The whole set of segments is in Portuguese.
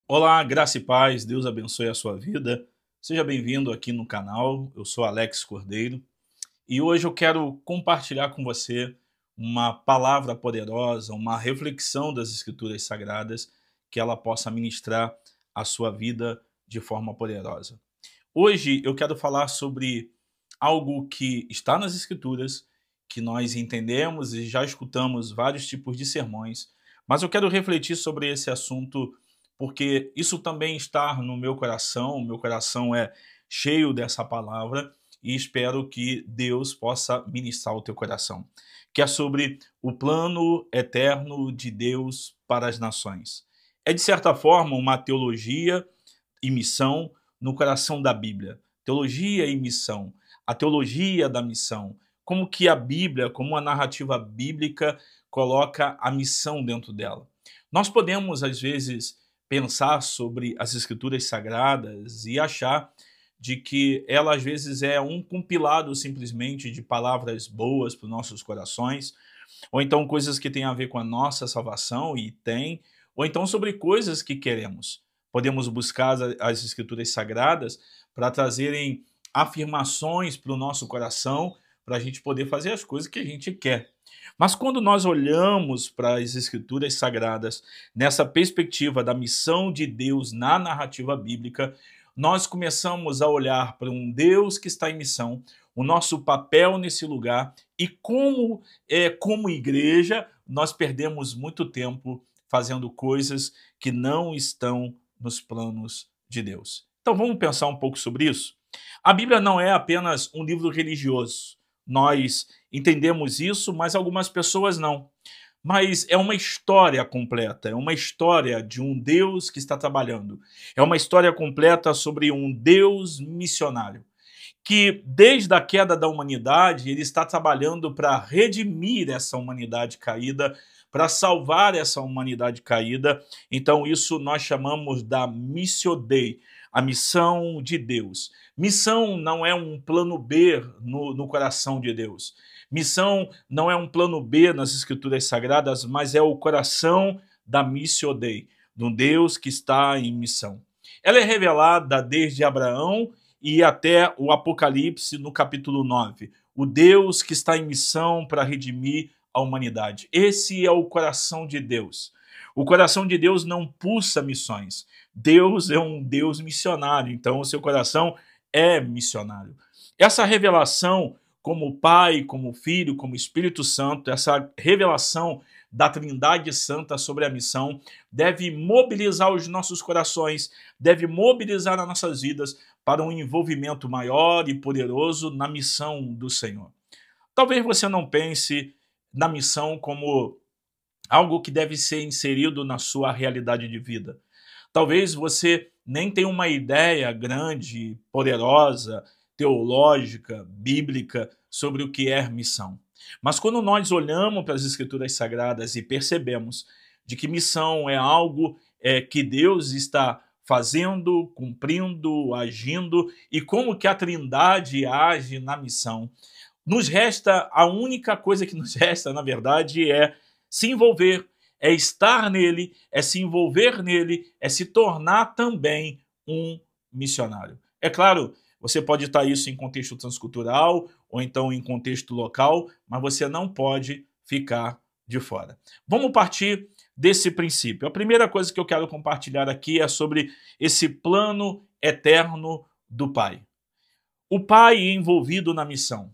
Olá, graça e paz, Deus abençoe a sua vida. Seja bem-vindo aqui no canal. Eu sou Alex Cordeiro e hoje eu quero compartilhar com você uma palavra poderosa, uma reflexão das Escrituras Sagradas que ela possa ministrar a sua vida de forma poderosa. Hoje eu quero falar sobre algo que está nas Escrituras, que nós entendemos e já escutamos vários tipos de sermões, mas eu quero refletir sobre esse assunto porque isso também está no meu coração é cheio dessa palavra e espero que Deus possa ministrar o teu coração, que é sobre o plano eterno de Deus para as nações. É, de certa forma, uma teologia e missão no coração da Bíblia. Teologia e missão. A teologia da missão. Como que a Bíblia, como a narrativa bíblica, coloca a missão dentro dela. Nós podemos, às vezes, pensar sobre as Escrituras Sagradas e achar de que ela, às vezes, é um compilado simplesmente de palavras boas para os nossos corações, ou então coisas que têm a ver com a nossa salvação, e tem, ou então sobre coisas que queremos. Podemos buscar as Escrituras Sagradas para trazerem afirmações para o nosso coração, para a gente poder fazer as coisas que a gente quer. Mas quando nós olhamos para as Escrituras Sagradas nessa perspectiva da missão de Deus na narrativa bíblica, nós começamos a olhar para um Deus que está em missão, o nosso papel nesse lugar e como igreja, nós perdemos muito tempo fazendo coisas que não estão nos planos de Deus. Então vamos pensar um pouco sobre isso? A Bíblia não é apenas um livro religioso. Nós entendemos isso, mas algumas pessoas não. Mas é uma história completa, é uma história de um Deus que está trabalhando. É uma história completa sobre um Deus missionário que desde a queda da humanidade ele está trabalhando para redimir essa humanidade caída, para salvar essa humanidade caída. Então isso nós chamamos da Missio Dei, a missão de Deus. Missão não é um plano B no coração de Deus. Missão não é um plano B nas Escrituras Sagradas, mas é o coração da Missio Dei, de um Deus que está em missão. Ela é revelada desde Abraão e até o Apocalipse no capítulo 9. O Deus que está em missão para redimir a humanidade. Esse é o coração de Deus. O coração de Deus não pulsa missões. Deus é um Deus missionário, então o seu coração é missionário. Essa revelação como Pai, como Filho, como Espírito Santo, essa revelação da Trindade Santa sobre a missão deve mobilizar os nossos corações, deve mobilizar as nossas vidas para um envolvimento maior e poderoso na missão do Senhor. Talvez você não pense na missão como algo que deve ser inserido na sua realidade de vida. Talvez você nem tenha uma ideia grande, poderosa, teológica, bíblica sobre o que é missão. Mas quando nós olhamos para as Escrituras Sagradas e percebemos de que missão é algo que Deus está fazendo, cumprindo, agindo, e como que a Trindade age na missão, nos resta, a única coisa que nos resta, na verdade, é se envolver, é estar nele, é se envolver nele, é se tornar também um missionário. É claro, você pode estar isso em contexto transcultural ou então em contexto local, mas você não pode ficar de fora. Vamos partir desse princípio. A primeira coisa que eu quero compartilhar aqui é sobre esse plano eterno do Pai. O Pai envolvido na missão.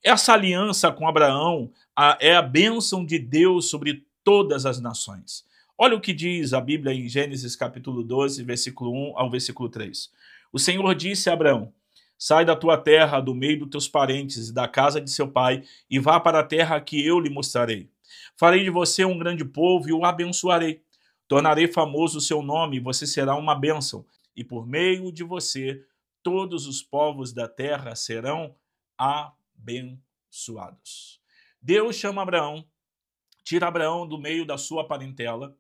Essa aliança com Abraão é a bênção de Deus sobre todas as nações. Olha o que diz a Bíblia em Gênesis capítulo 12, versículo 1 ao versículo 3. O Senhor disse a Abraão: sai da tua terra, do meio dos teus parentes e da casa de seu pai, e vá para a terra que eu lhe mostrarei. Farei de você um grande povo e o abençoarei. Tornarei famoso o seu nome e você será uma bênção. E por meio de você, todos os povos da terra serão abençoados. Deus chama Abraão, tira Abraão do meio da sua parentela,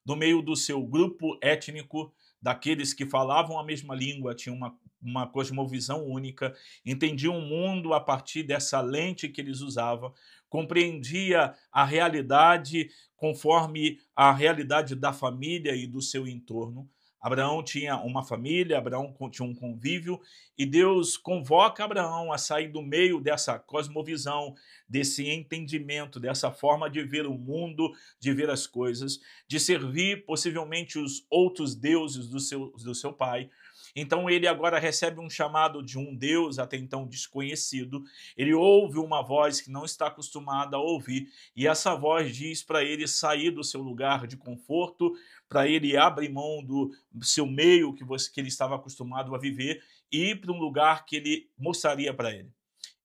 do meio do seu grupo étnico, daqueles que falavam a mesma língua, tinham uma cosmovisão única, entendiam o mundo a partir dessa lente que eles usavam, compreendia a realidade conforme a realidade da família e do seu entorno. Abraão tinha uma família, Abraão tinha um convívio, e Deus convoca Abraão a sair do meio dessa cosmovisão, desse entendimento, dessa forma de ver o mundo, de ver as coisas, de servir possivelmente os outros deuses do seu pai. Então ele agora recebe um chamado de um Deus até então desconhecido, ele ouve uma voz que não está acostumado a ouvir, e essa voz diz para ele sair do seu lugar de conforto, para ele abrir mão do seu meio que ele estava acostumado a viver e ir para um lugar que ele mostraria para ele.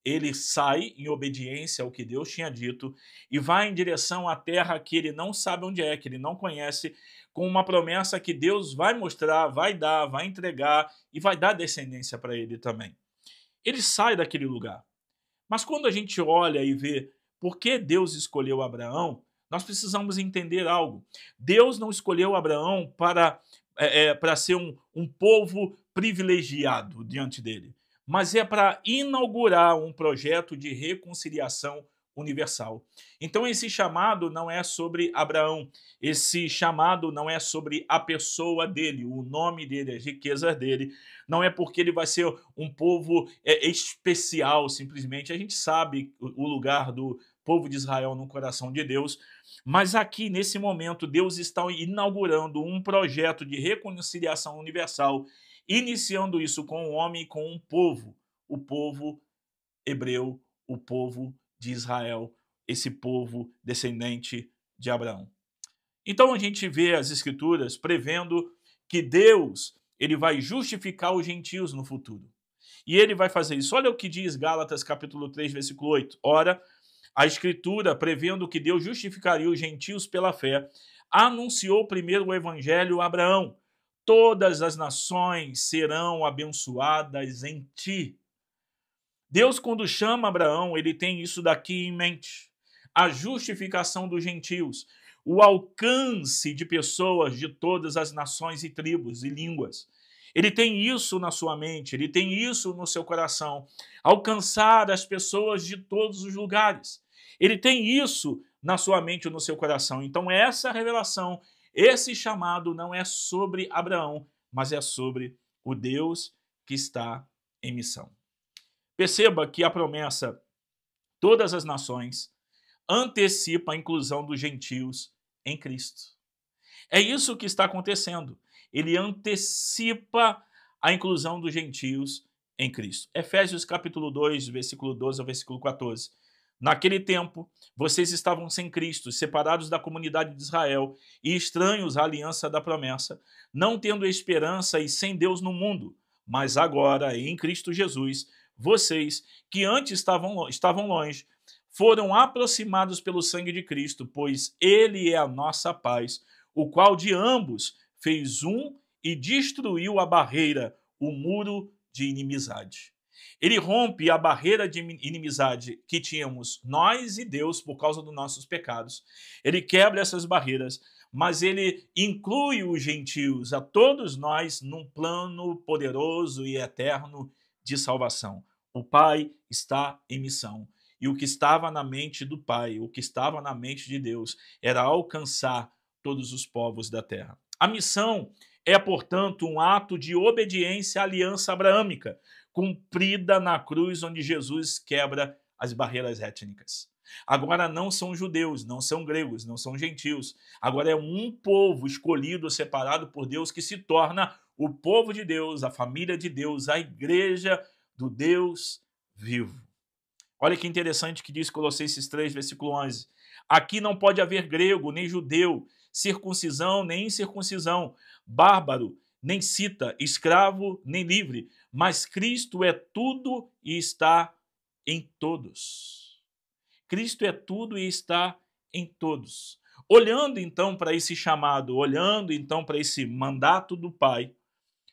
Ele sai em obediência ao que Deus tinha dito e vai em direção à terra que ele não sabe onde é, que ele não conhece, com uma promessa que Deus vai mostrar, vai dar, vai entregar e vai dar descendência para ele também. Ele sai daquele lugar. Mas quando a gente olha e vê por que Deus escolheu Abraão, nós precisamos entender algo. Deus não escolheu Abraão para ser um povo privilegiado diante dele, mas é para inaugurar um projeto de reconciliação universal. Então esse chamado não é sobre Abraão, esse chamado não é sobre a pessoa dele, o nome dele, as riquezas dele, não é porque ele vai ser um povo especial, simplesmente. A gente sabe o lugar do povo de Israel no coração de Deus, mas aqui, nesse momento, Deus está inaugurando um projeto de reconciliação universal, iniciando isso com o homem e com um povo, o povo hebreu, o povo de Israel, esse povo descendente de Abraão. Então a gente vê as escrituras prevendo que Deus ele vai justificar os gentios no futuro. E ele vai fazer isso. Olha o que diz Gálatas capítulo 3, versículo 8. Ora, a escritura, prevendo que Deus justificaria os gentios pela fé, anunciou primeiro o evangelho a Abraão. Todas as nações serão abençoadas em ti. Deus, quando chama Abraão, ele tem isso daqui em mente. A justificação dos gentios, o alcance de pessoas de todas as nações e tribos e línguas. Ele tem isso na sua mente, ele tem isso no seu coração. Alcançar as pessoas de todos os lugares. Ele tem isso na sua mente ou no seu coração. Então essa revelação, esse chamado não é sobre Abraão, mas é sobre o Deus que está em missão. Perceba que a promessa, todas as nações, antecipa a inclusão dos gentios em Cristo. É isso que está acontecendo. Ele antecipa a inclusão dos gentios em Cristo. Efésios capítulo 2, versículo 12 ao versículo 14. Naquele tempo, vocês estavam sem Cristo, separados da comunidade de Israel e estranhos à aliança da promessa, não tendo esperança e sem Deus no mundo. Mas agora, em Cristo Jesus, vocês, que antes estavam longe, foram aproximados pelo sangue de Cristo, pois ele é a nossa paz, o qual de ambos fez um e destruiu a barreira, o muro de inimizade. Ele rompe a barreira de inimizade que tínhamos nós e Deus por causa dos nossos pecados. Ele quebra essas barreiras, mas ele inclui os gentios, a todos nós, num plano poderoso e eterno de salvação. O Pai está em missão. E o que estava na mente do Pai, o que estava na mente de Deus, era alcançar todos os povos da terra. A missão é, portanto, um ato de obediência à aliança abraâmica, cumprida na cruz onde Jesus quebra as barreiras étnicas. Agora não são judeus, não são gregos, não são gentios. Agora é um povo escolhido, separado por Deus, que se torna o povo de Deus, a família de Deus, a igreja do Deus vivo. Olha que interessante que diz Colossenses 3, versículo 11. Aqui não pode haver grego, nem judeu, circuncisão, nem incircuncisão, bárbaro, nem cita, escravo, nem livre, mas Cristo é tudo e está em todos. Cristo é tudo e está em todos. Olhando então para esse chamado, olhando então para esse mandato do Pai,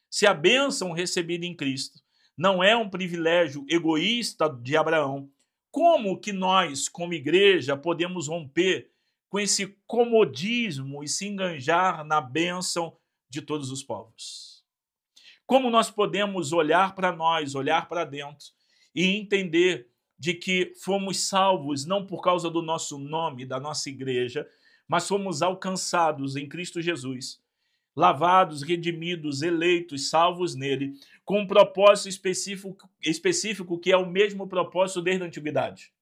se a bênção recebida em Cristo não é um privilégio egoísta de Abraão, como que nós, como igreja, podemos romper com esse comodismo e se enganjar na bênção de todos os povos? Como nós podemos olhar para nós, olhar para dentro e entender de que fomos salvos não por causa do nosso nome, da nossa igreja, mas fomos alcançados em Cristo Jesus, lavados, redimidos, eleitos, salvos nele, com um propósito específico que é o mesmo propósito desde a antiguidade.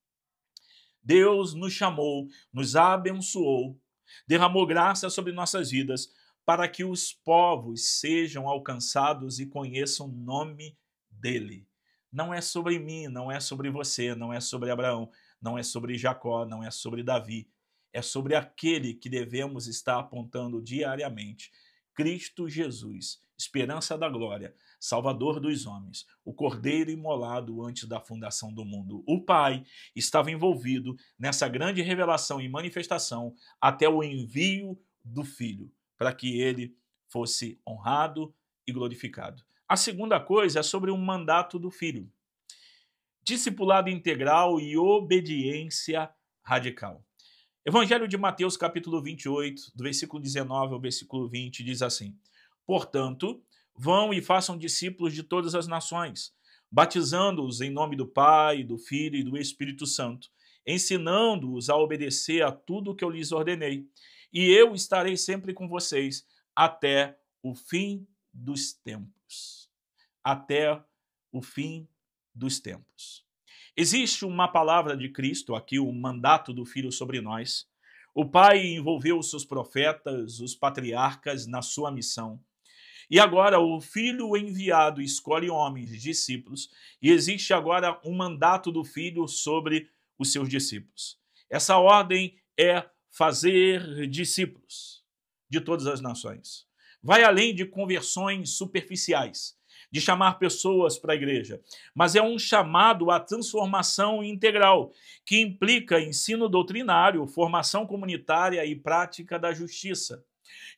Deus nos chamou, nos abençoou, derramou graça sobre nossas vidas, para que os povos sejam alcançados e conheçam o nome dele. Não é sobre mim, não é sobre você, não é sobre Abraão, não é sobre Jacó, não é sobre Davi. É sobre aquele que devemos estar apontando diariamente. Cristo Jesus, esperança da glória, Salvador dos homens, o Cordeiro imolado antes da fundação do mundo. O Pai estava envolvido nessa grande revelação e manifestação até o envio do Filho, para que ele fosse honrado e glorificado. A segunda coisa é sobre o mandato do Filho. Discipulado integral e obediência radical. Evangelho de Mateus, capítulo 28, do versículo 19 ao versículo 20, diz assim: Portanto, vão e façam discípulos de todas as nações, batizando-os em nome do Pai, do Filho e do Espírito Santo, ensinando-os a obedecer a tudo o que eu lhes ordenei. E eu estarei sempre com vocês até o fim dos tempos. Até o fim dos tempos. Existe uma palavra de Cristo aqui, o mandato do Filho sobre nós. O Pai envolveu os seus profetas, os patriarcas, na sua missão. E agora o Filho enviado escolhe homens, discípulos, e existe agora um mandato do Filho sobre os seus discípulos. Essa ordem é fazer discípulos de todas as nações. Vai além de conversões superficiais, de chamar pessoas para a igreja, mas é um chamado à transformação integral, que implica ensino doutrinário, formação comunitária e prática da justiça.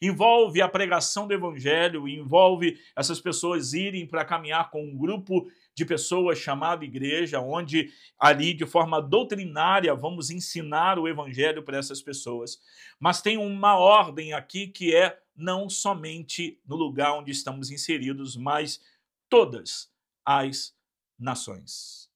Envolve a pregação do evangelho, envolve essas pessoas irem para caminhar com um grupo de pessoas chamado igreja, onde ali de forma doutrinária vamos ensinar o evangelho para essas pessoas. Mas tem uma ordem aqui que é não somente no lugar onde estamos inseridos, mas todas as nações.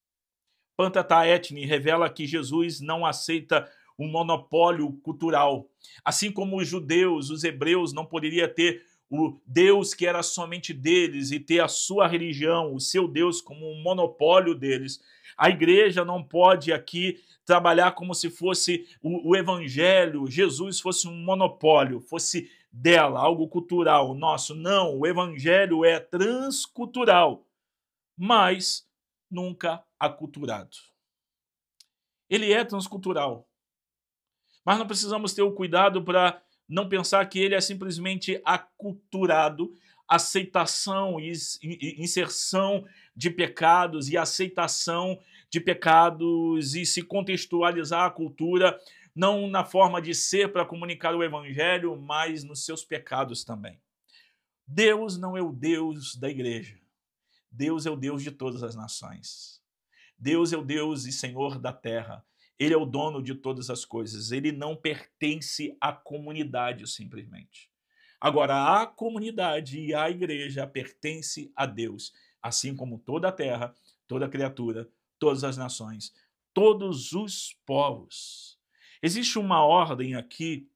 Pantata Etni revela que Jesus não aceita um monopólio cultural. Assim como os judeus, os hebreus não poderiam ter o Deus que era somente deles e ter a sua religião, o seu Deus como um monopólio deles. A igreja não pode aqui trabalhar como se fosse o evangelho, Jesus fosse um monopólio, fosse dela, algo cultural, nosso. Não, o evangelho é transcultural, mas nunca aculturado. Ele é transcultural, mas não precisamos ter o cuidado para não pensar que ele é simplesmente aculturado, aceitação e inserção de pecados e aceitação de pecados e se contextualizar a cultura não na forma de ser para comunicar o evangelho, mas nos seus pecados também. Deus não é o Deus da igreja. Deus é o Deus de todas as nações. Deus é o Deus e Senhor da terra. Ele é o dono de todas as coisas. Ele não pertence à comunidade simplesmente. Agora, a comunidade e a igreja pertence a Deus, assim como toda a terra, toda criatura, todas as nações, todos os povos. Existe uma ordem aqui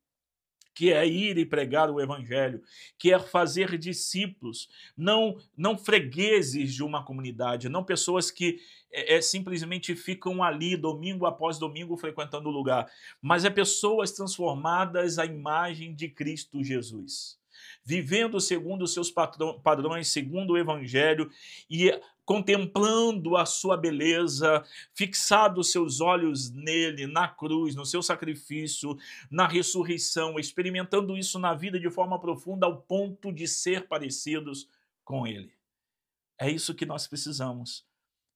que é ir e pregar o evangelho, que é fazer discípulos, não fregueses de uma comunidade, não pessoas que simplesmente ficam ali domingo após domingo frequentando o lugar, mas é pessoas transformadas à imagem de Cristo Jesus, vivendo segundo os seus padrões, segundo o evangelho e contemplando a sua beleza, fixado seus olhos nele, na cruz, no seu sacrifício, na ressurreição, experimentando isso na vida de forma profunda ao ponto de ser parecidos com ele. É isso que nós precisamos.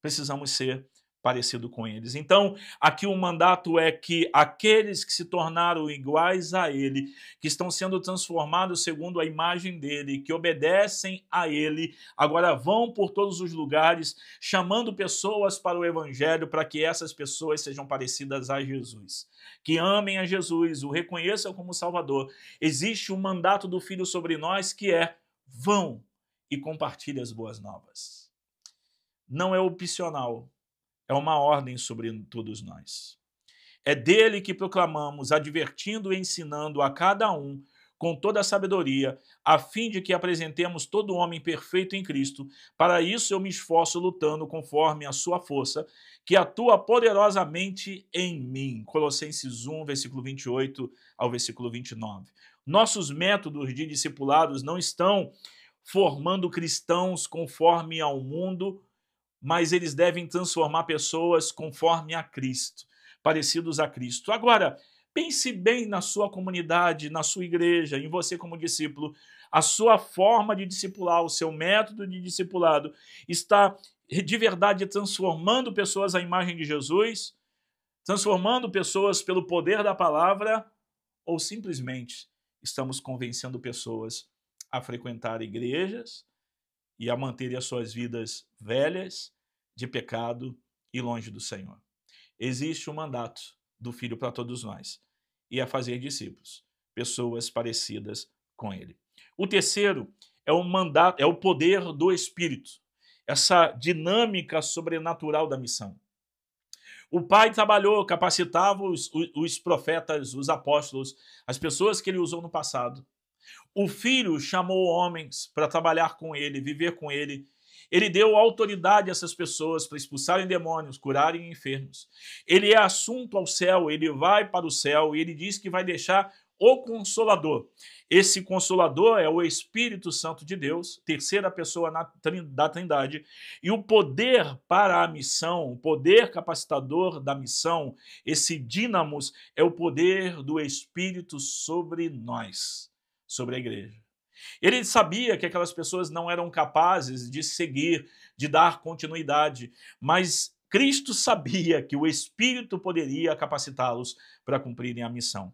Precisamos ser parecido com eles. Então, aqui o mandato é que aqueles que se tornaram iguais a ele, que estão sendo transformados segundo a imagem dele, que obedecem a ele, agora vão por todos os lugares, chamando pessoas para o evangelho, para que essas pessoas sejam parecidas a Jesus. Que amem a Jesus, o reconheçam como Salvador. Existe um mandato do Filho sobre nós que é: vão e compartilhem as boas novas. Não é opcional. É uma ordem sobre todos nós. É dele que proclamamos, advertindo e ensinando a cada um com toda a sabedoria, a fim de que apresentemos todo homem perfeito em Cristo. Para isso eu me esforço lutando conforme a sua força, que atua poderosamente em mim. Colossenses 1, versículo 28 ao versículo 29. Nossos métodos de discipulados não estão formando cristãos conforme ao mundo, mas eles devem transformar pessoas conforme a Cristo, parecidos a Cristo. Agora, pense bem na sua comunidade, na sua igreja, em você como discípulo. A sua forma de discipular, o seu método de discipulado está de verdade transformando pessoas à imagem de Jesus, transformando pessoas pelo poder da palavra, ou simplesmente estamos convencendo pessoas a frequentar igrejas e a manterem as suas vidas velhas, de pecado e longe do Senhor. Existe um mandato do Filho para todos nós, e é fazer discípulos, pessoas parecidas com ele. O terceiro é o mandato, é o poder do Espírito, essa dinâmica sobrenatural da missão. O Pai trabalhou, capacitava os profetas, os apóstolos, as pessoas que ele usou no passado. O Filho chamou homens para trabalhar com ele, viver com ele. Ele deu autoridade a essas pessoas para expulsarem demônios, curarem enfermos. Ele é assunto ao céu, ele vai para o céu e ele diz que vai deixar o Consolador. Esse Consolador é o Espírito Santo de Deus, terceira pessoa da Trindade, e o poder para a missão, o poder capacitador da missão, esse dínamos, é o poder do Espírito sobre nós, sobre a igreja. Ele sabia que aquelas pessoas não eram capazes de seguir, de dar continuidade, mas Cristo sabia que o Espírito poderia capacitá-los para cumprirem a missão.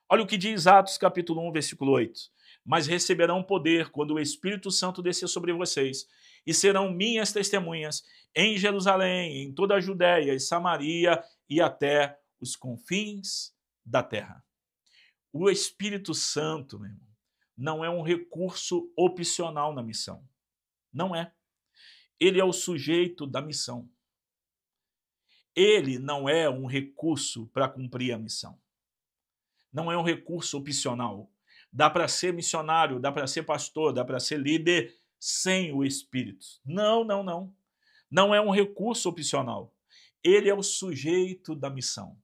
Olha o que diz Atos capítulo 1, versículo 8. Mas receberão poder quando o Espírito Santo descer sobre vocês, e serão minhas testemunhas em Jerusalém, em toda a Judéia e Samaria e até os confins da terra. O Espírito Santo, meu irmão, não é um recurso opcional na missão. Não é. Ele é o sujeito da missão. Ele não é um recurso para cumprir a missão. Não é um recurso opcional. Dá para ser missionário, dá para ser pastor, dá para ser líder sem o Espírito. Não, não, não. Não é um recurso opcional. Ele é o sujeito da missão.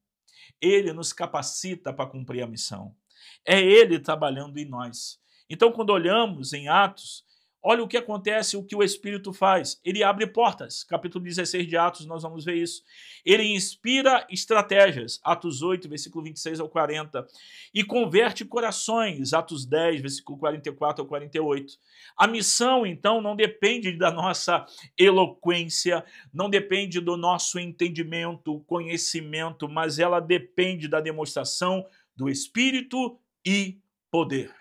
Ele nos capacita para cumprir a missão. É ele trabalhando em nós. Então, quando olhamos em Atos, olha o que acontece, o que o Espírito faz. Ele abre portas. Capítulo 16 de Atos, nós vamos ver isso. Ele inspira estratégias. Atos 8, versículo 26 ao 40. E converte corações. Atos 10, versículo 44 ao 48. A missão, então, não depende da nossa eloquência, não depende do nosso entendimento, conhecimento, mas ela depende da demonstração do Espírito e poder.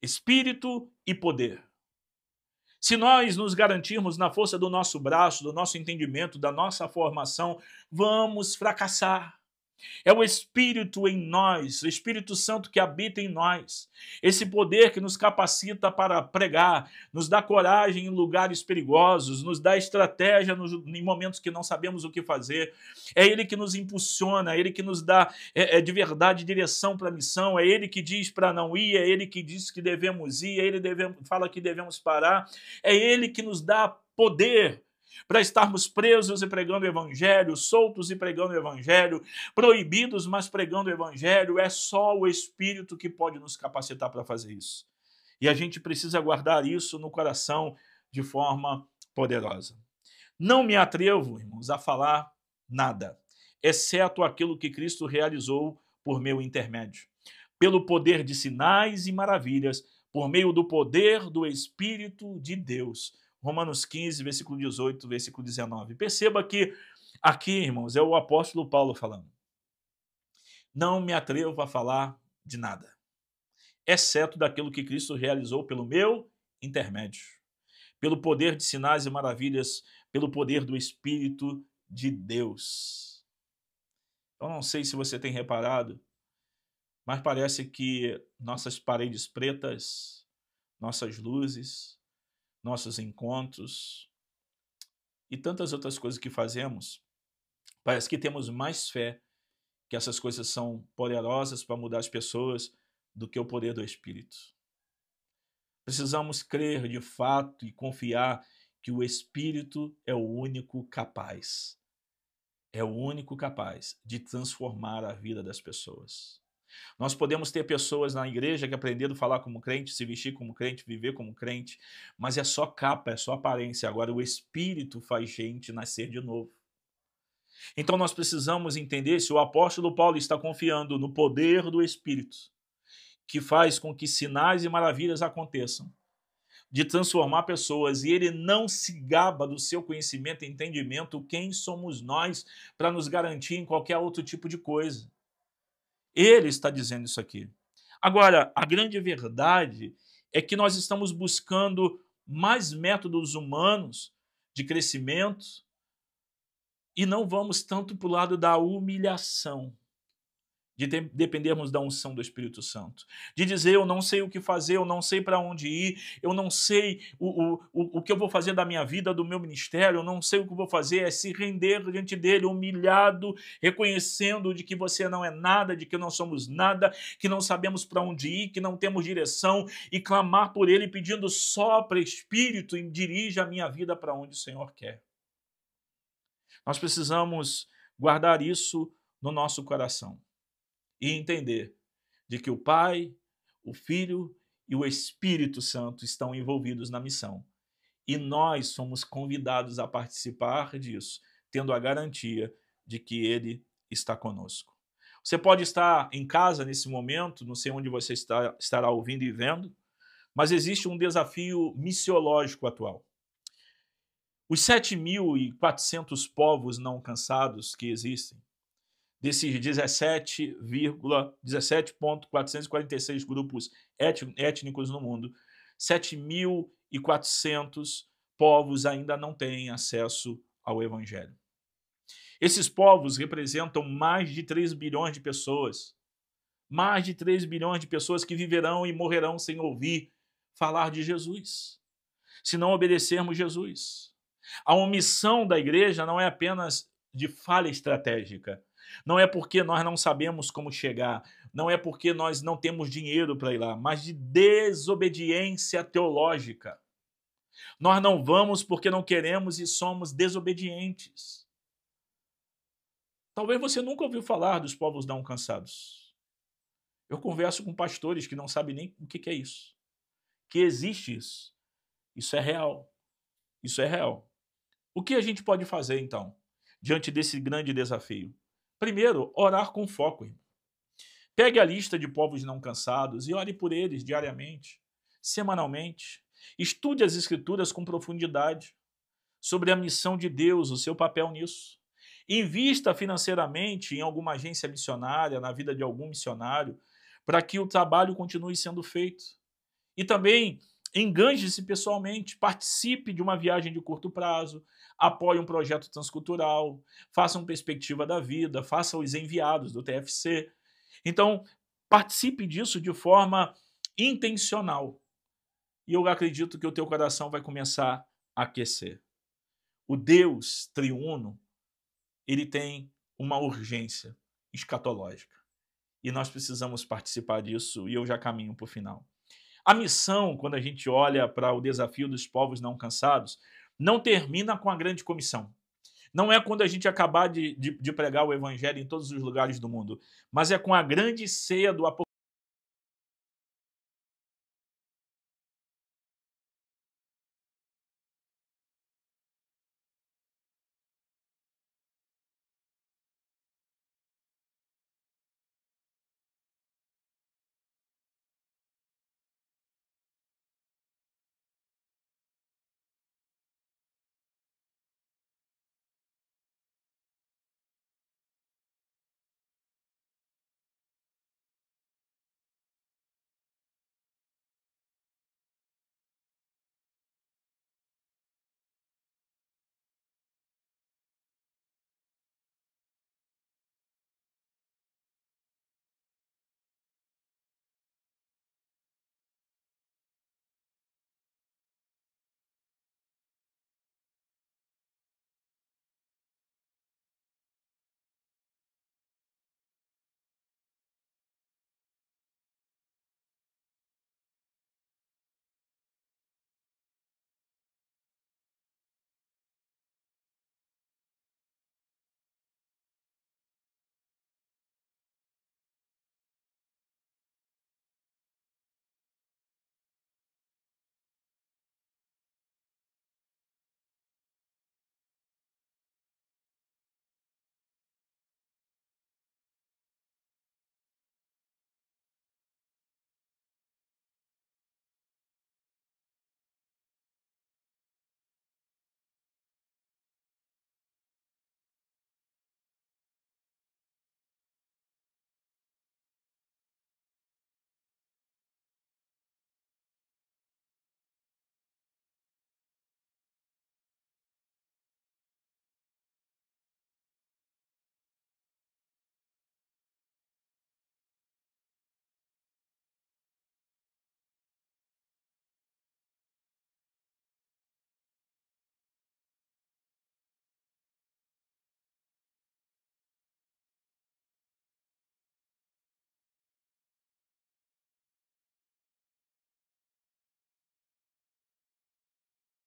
Espírito e poder. Se nós nos garantirmos na força do nosso braço, do nosso entendimento, da nossa formação, vamos fracassar. É o Espírito em nós, o Espírito Santo que habita em nós. Esse poder que nos capacita para pregar, nos dá coragem em lugares perigosos, nos dá estratégia em momentos que não sabemos o que fazer. É Ele que nos impulsiona, é Ele que nos dá de verdade direção para a missão, é Ele que diz para não ir, é Ele que diz que devemos ir, é Ele que fala que devemos parar, é Ele que nos dá poder para estarmos presos e pregando o evangelho, soltos e pregando o evangelho, proibidos, mas pregando o evangelho. É só o Espírito que pode nos capacitar para fazer isso. E a gente precisa guardar isso no coração de forma poderosa. Não me atrevo, irmãos, a falar nada, exceto aquilo que Cristo realizou por meu intermédio, pelo poder de sinais e maravilhas, por meio do poder do Espírito de Deus. Romanos 15, versículo 18, versículo 19. Perceba que aqui, irmãos, é o apóstolo Paulo falando. Não me atrevo a falar de nada, exceto daquilo que Cristo realizou pelo meu intermédio, pelo poder de sinais e maravilhas, pelo poder do Espírito de Deus. Eu não sei se você tem reparado, mas parece que nossas paredes pretas, nossas luzes, nossos encontros e tantas outras coisas que fazemos, parece que temos mais fé que essas coisas são poderosas para mudar as pessoas do que o poder do Espírito. Precisamos crer de fato e confiar que o Espírito é o único capaz. É o único capaz de transformar a vida das pessoas. Nós podemos ter pessoas na igreja que aprenderam a falar como crente, se vestir como crente, viver como crente, mas é só capa, é só aparência. Agora o Espírito faz gente nascer de novo. Então nós precisamos entender se o apóstolo Paulo está confiando no poder do Espírito, que faz com que sinais e maravilhas aconteçam, de transformar pessoas, e ele não se gaba do seu conhecimento e entendimento, quem somos nós para nos garantir em qualquer outro tipo de coisa. Ele está dizendo isso aqui. Agora, a grande verdade é que nós estamos buscando mais métodos humanos de crescimento e não vamos tanto para o lado da humilhação, de dependermos da unção do Espírito Santo, de dizer eu não sei o que fazer, eu não sei para onde ir, eu não sei o que eu vou fazer da minha vida, do meu ministério, eu não sei o que eu vou fazer, é se render diante dele, humilhado, reconhecendo de que você não é nada, de que não somos nada, que não sabemos para onde ir, que não temos direção, e clamar por ele pedindo sopra Espírito e dirija a minha vida para onde o Senhor quer. Nós precisamos guardar isso no nosso coração e entender de que o Pai, o Filho e o Espírito Santo estão envolvidos na missão. E nós somos convidados a participar disso, tendo a garantia de que Ele está conosco. Você pode estar em casa nesse momento, não sei onde você estará ouvindo e vendo, mas existe um desafio missiológico atual. Os 7.400 povos não alcançados que existem, desses 17,446 grupos étnicos no mundo, 7.400 povos ainda não têm acesso ao Evangelho. Esses povos representam mais de 3 bilhões de pessoas. Mais de 3 bilhões de pessoas que viverão e morrerão sem ouvir falar de Jesus, se não obedecermos Jesus. A omissão da igreja não é apenas de falha estratégica, não é porque nós não sabemos como chegar, não é porque nós não temos dinheiro para ir lá, mas de desobediência teológica. Nós não vamos porque não queremos e somos desobedientes. Talvez você nunca ouviu falar dos povos não alcançados. Eu converso com pastores que não sabem nem o que é isso. Que existe isso. Isso é real. Isso é real. O que a gente pode fazer, então, diante desse grande desafio? Primeiro, orar com foco. Pegue a lista de povos não alcançados e ore por eles diariamente, semanalmente. Estude as Escrituras com profundidade sobre a missão de Deus, o seu papel nisso. Invista financeiramente em alguma agência missionária, na vida de algum missionário, para que o trabalho continue sendo feito. E também enganje-se pessoalmente, participe de uma viagem de curto prazo, apoie um projeto transcultural, faça uma perspectiva da vida, faça os enviados do TFC. Então, participe disso de forma intencional. E eu acredito que o teu coração vai começar a aquecer. O Deus triuno, ele tem uma urgência escatológica. E nós precisamos participar disso, e eu já caminho para o final. A missão, quando a gente olha para o desafio dos povos não alcançados, não termina com a grande comissão. Não é quando a gente acabar de pregar o evangelho em todos os lugares do mundo, mas é com a grande ceia do Apocalipse.